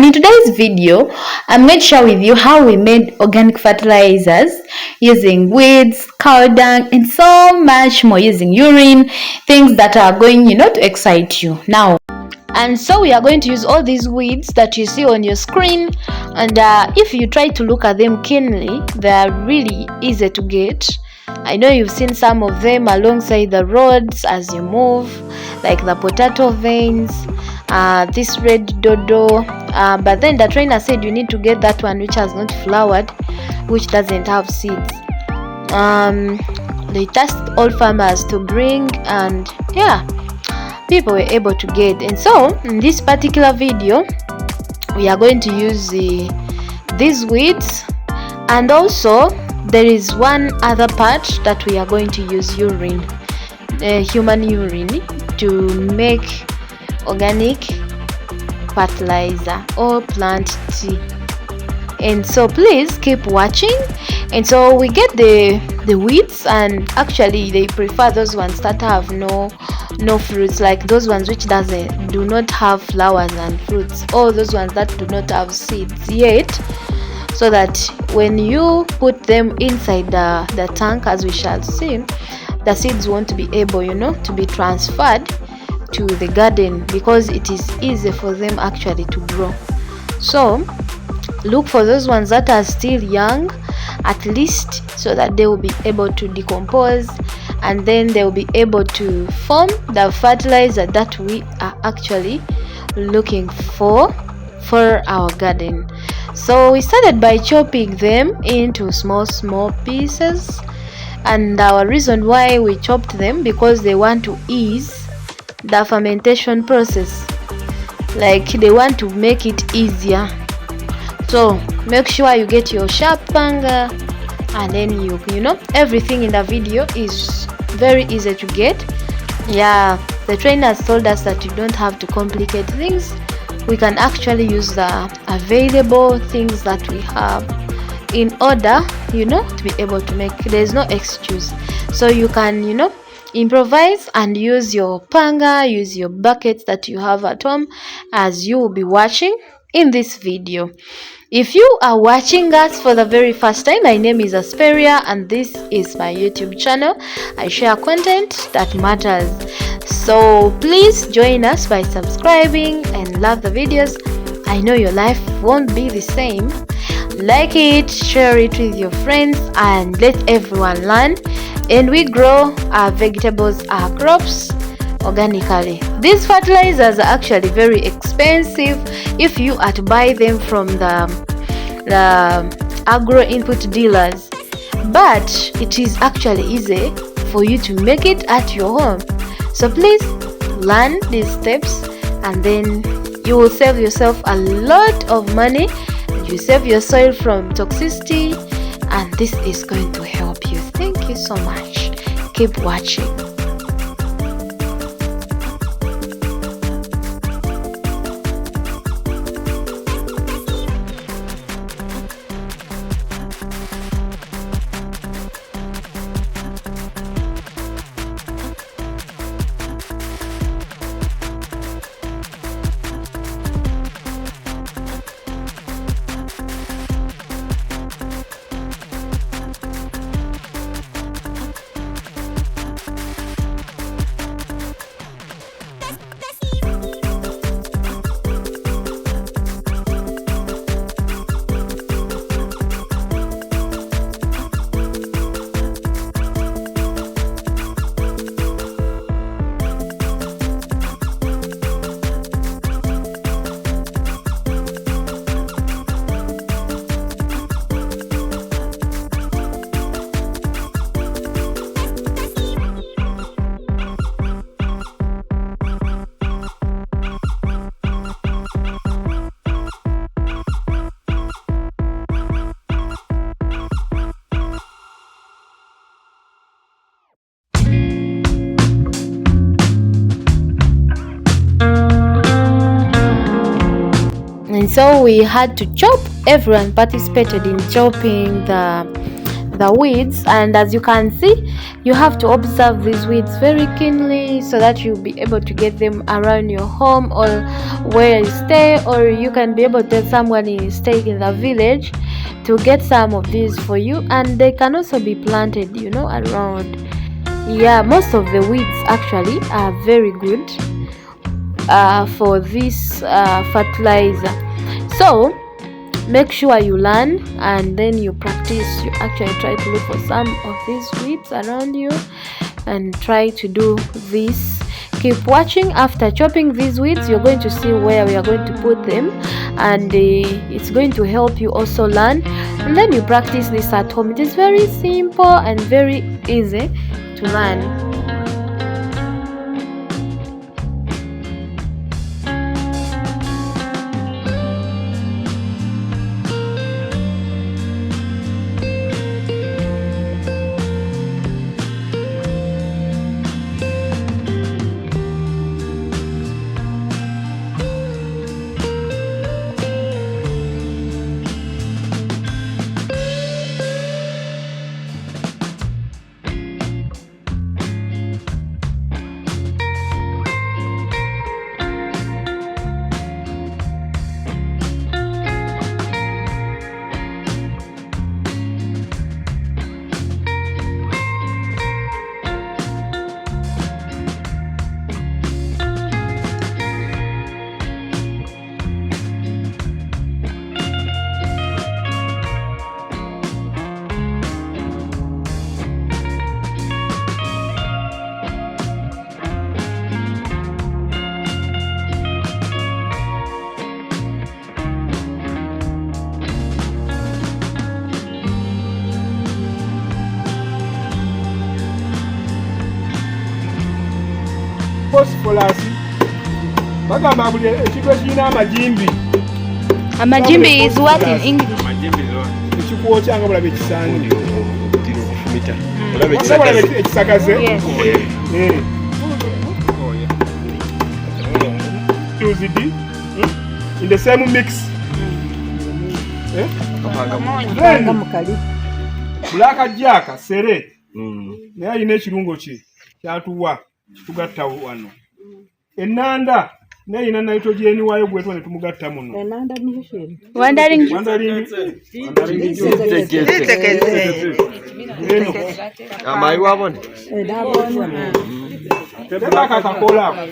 In today's video, I'm going to share with you how we made organic fertilizers using weeds, cow dung, and so much more, using urine, things that are going, to excite you now. And so we are going to use all these weeds that you see on your screen, and if you try to look at them keenly, they are really easy to get. I know you've seen some of them alongside the roads as you move, like the potato veins, this red dodo, but then the trainer said you need to get that one which has not flowered, which doesn't have seeds. They tasked all farmers to bring, and yeah, people were able to get. And so in this particular video we are going to use these weeds, and also there is one other part that we are going to use urine, human urine, to make organic fertilizer or plant tea. And so please keep watching. And so we get the weeds, and actually they prefer those ones that have no fruits, like those ones which do not have flowers and fruits, or those ones that do not have seeds yet, so that when you put them inside the tank, as we shall see, the seeds won't be able to be transferred to the garden, because it is easy for them actually to grow. So look for those ones that are still young, at least, so that they will be able to decompose, and then they will be able to form the fertilizer that we are actually looking for our garden. So we started by chopping them into small pieces, and our reason why we chopped them, because they want to ease the fermentation process, like they want to make it easier. So make sure you get your sharp panga, and then you know everything in the video is very easy to get. Yeah, the trainers told us that you don't have to complicate things. We can actually use the available things that we have in order to be able to make. There's no excuse, so you can improvise and use your panga, use your buckets that you have at home, as you will be watching in this video. If you are watching us for the very first time, my name is Asperia, and this is my YouTube channel. I share content that matters, so please join us by subscribing and love the videos. I know your life won't be the same. Like it, share it with your friends, and let everyone learn, and we grow our vegetables, our crops organically. These fertilizers are actually very expensive if you are to buy them from the agro input dealers, but it is actually easy for you to make it at your home. So please learn these steps, and then you will save yourself a lot of money. You save your soil from toxicity, and this is going to help you. Thank you so much. Keep watching. And so we had to chop. Everyone participated in chopping the weeds. And as you can see, you have to observe these weeds very keenly so that you'll be able to get them around your home or where you stay, or you can be able to tell someone is staying in the village to get some of these for you. And they can also be planted, you know, around. Yeah, most of the weeds actually are very good for this fertilizer. So make sure you learn and then you practice. You actually try to look for some of these weeds around you and try to do this. Keep watching. After chopping these weeds, you're going to see where we are going to put them, and it's going to help you also learn, and then you practice this at home. It is very simple and very easy to learn. Phosphorus bagamba buli ekigo kirina amajimbi. Amajimbi is what in English? Ekikwokya nga bulabe ekisaani bulabe ekisagaze. Used in the same mix. Black jack sere naye alina ekirungo kye kyatuwa tugatta wano. Enanda naye ina nitrogen wayo bwetu ne tumugatta muno. Enanda nitrogen. Wandering amayi wabone. Tebaka kakola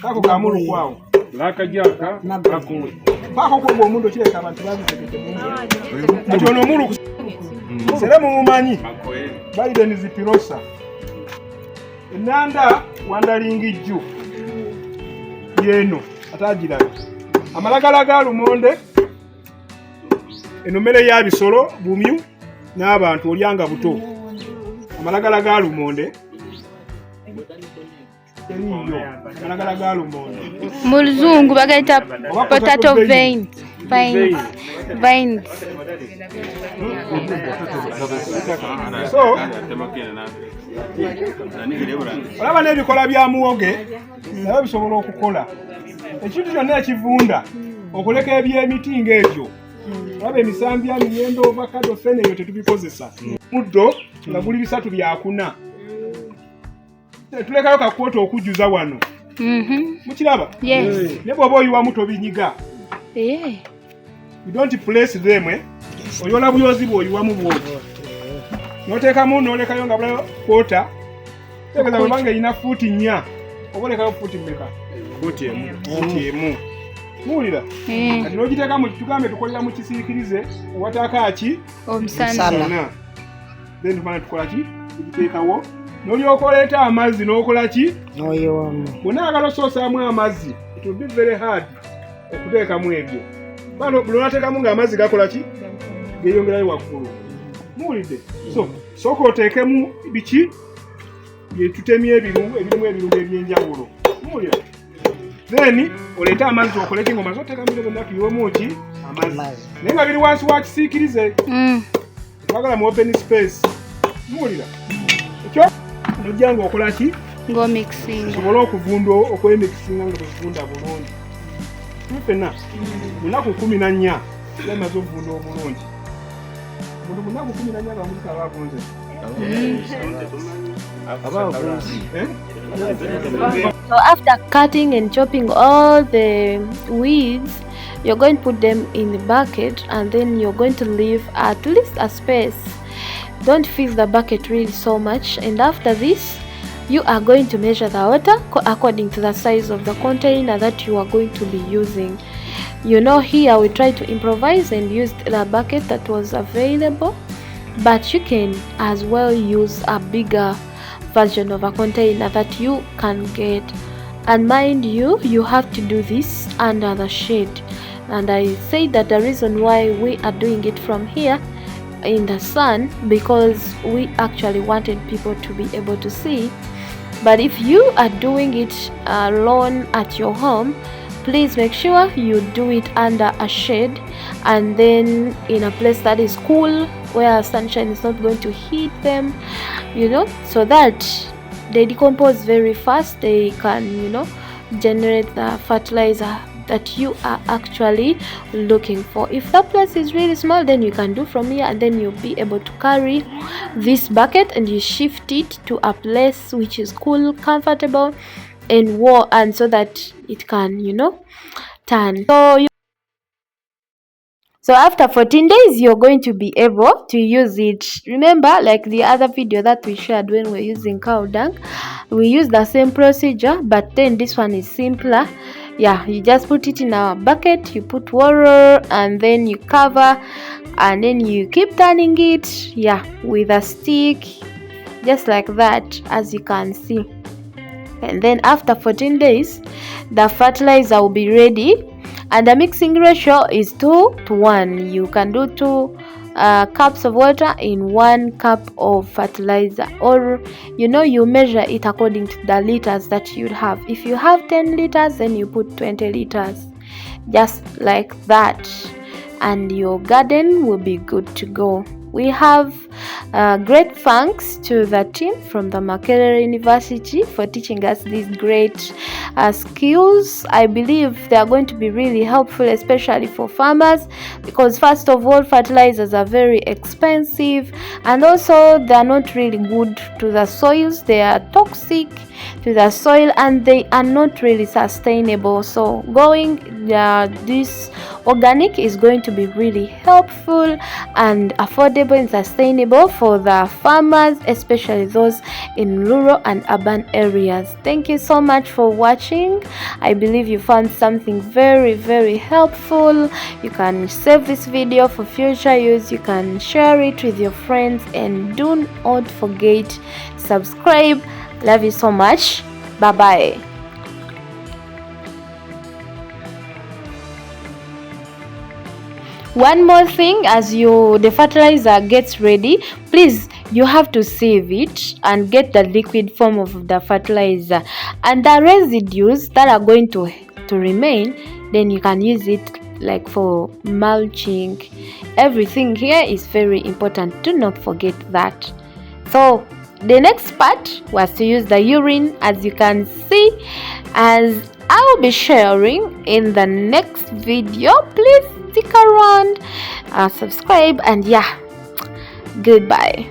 kako kamulu kwawo. Black jack kakola. Pako kwa omuntu kireka abantu babitegeke mungu. Ati ono omulu sere mumanyi. Biden zipirosa. Enanda wandaringijju yeno atajirabe amalagala ga lumonde enomere ya bisolo bumyu n'abantu olyanga buto. Amalagala ga lumonde eriyo amalagala ga lumonde mu luzungu bagaita potato veins. So olaba n'ebikola bya muwoge nabyo bisobola okukola ekintu kyonna ekivunda okuleka ebyemiti ng'ebyo. Olaba emisambi ya miyembe, ovakado, fene ebyo tetubikozesa. Muddo nga guli 3 byakuna tulekayo kakwota okujjuza wano. Mukiraba? Ne bw'oba oyiwamu tobinyiga. You don't place them. Oyola buyozi bw'oyiwamu bwoti noteekamu n'olekayo nga bula kwota. Tegeza bwebanga erina fuuti 4 obolekayo fuuti mmeka? Fuuti emu. Muwulira? Kati n'ogiteeka mu tugambe tukolera mu kisiikirize owataakaaki omusana. Then tumana tukola ki? Tugiteekawo n'olyoka oleeta amazzi n'okola ki? N'oyiwamu. Bw'onaagala osoosaamu amazzi it will be very hard okuteekamu ebyo. Bano buli onateekamu ng'amazzi gakola ki? Geeyongerayo waggulu. Muwulidde? So sooka oteekemu biki byetutemye ebirimu ebyenjawulo. Muwulira? Then oleete amazzi okoleki ng'omaze oteekamu ebyo byonna tuyiwemu ki? Amazzi. Naye nga biri wansi wa kisiikirize. Twagala mu open space. Muwulira? Ekyo nojja ng'okola ki? Ng'omixinga. Osobola okuvunda okwemixinga nga tokivunda bulungi. Ffenna lunaku 14 yamaze okuvunda obulungi. So after cutting and chopping all the weeds, you're going to put them in the bucket, and then you're going to leave at least a space. Don't fill the bucket really so much, and after this you are going to measure the water according to the size of the container that you are going to be using. You know, here we try to improvise and use the bucket that was available, but you can as well use a bigger version of a container that you can get. And mind you, you have to do this under the shade, and I say that the reason why we are doing it from here in the sun, because we actually wanted people to be able to see. But if you are doing it alone at your home, please make sure you do it under a shade, and then in a place that is cool, where sunshine is not going to hit them, you know, so that they decompose very fast. They can, you know, generate the fertilizer that you are actually looking for. If the place is really small, then you can do from here, and then you'll be able to carry this bucket and you shift it to a place which is cool, comfortable, and warm, and so that it can, you know, turn. So after 14 days, you're going to be able to use it. Remember, like the other video that we shared when we're using cow dung, we use the same procedure, but then this one is simpler. Yeah, you just put it in a bucket, you put water, and then you cover, and then you keep turning it, yeah, with a stick, just like that, as you can see. And then after 14 days, the fertilizer will be ready, and the mixing ratio is 2:1. You can do 2 cups of water in 1 cup of fertilizer, or you know, you measure it according to the liters that you have. If you have 10 liters, then you put 20 liters, just like that, and your garden will be good to go. We have great thanks to the team from the Makerere University for teaching us these great skills. I believe they are going to be really helpful, especially for farmers, because first of all, fertilizers are very expensive, and also they are not really good to the soils. They are toxic to the soil, and they are not really sustainable. So going this organic is going to be really helpful and affordable and sustainable for the farmers, especially those in rural and urban areas. Thank you so much for watching. I believe you found something very, very helpful. You can save this video for future use. You can share it with your friends, and do not forget to subscribe. Love you so much. Bye bye. One more thing, as the fertilizer gets ready, please, you have to save it and get the liquid form of the fertilizer, and the residues that are going to remain, then you can use it like for mulching. Everything here is very important. Do not forget that. So the next part was to use the urine, as you can see, as I'll be sharing in the next video. Please stick around, subscribe, and yeah, goodbye.